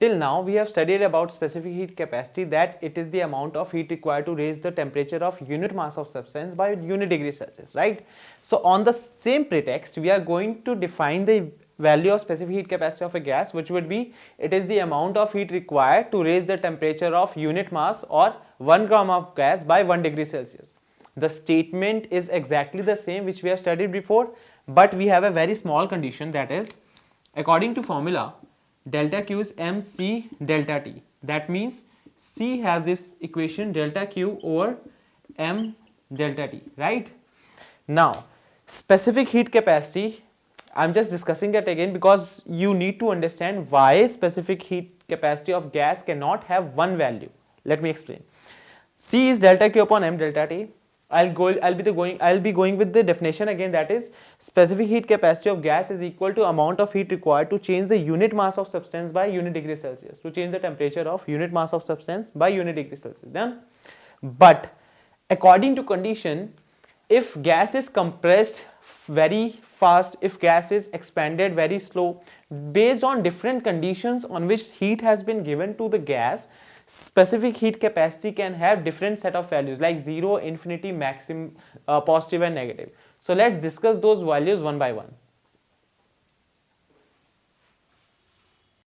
till now we have studied about specific heat capacity, that it is the amount of heat required to raise the temperature of unit mass of substance by unit degree Celsius, right? So on the same pretext, we are going to define the value of specific heat capacity of a gas, which would be, it is the amount of heat required to raise the temperature of unit mass or 1 gram of gas by 1 degree Celsius. The statement is exactly the same which we have studied before, but we have a very small condition, that is, according to formula, delta Q is mc delta T. That means C has this equation delta Q over m delta T, right? Now, specific heat capacity, I'm just discussing that again because you need to understand why specific heat capacity of gas cannot have one value. Let me explain. C is delta Q upon m delta T. I'll be going with the definition again, that is, specific heat capacity of gas is equal to amount of heat required to change the unit mass of substance by unit degree Celsius, to change the temperature of unit mass of substance by unit degree Celsius. Done? But according to condition, if gas is compressed very fast, if gas is expanded very slow, based on different conditions on which heat has been given to the gas, specific heat capacity can have different set of values like 0, infinity, maximum, positive and negative. So let's discuss those values one by one.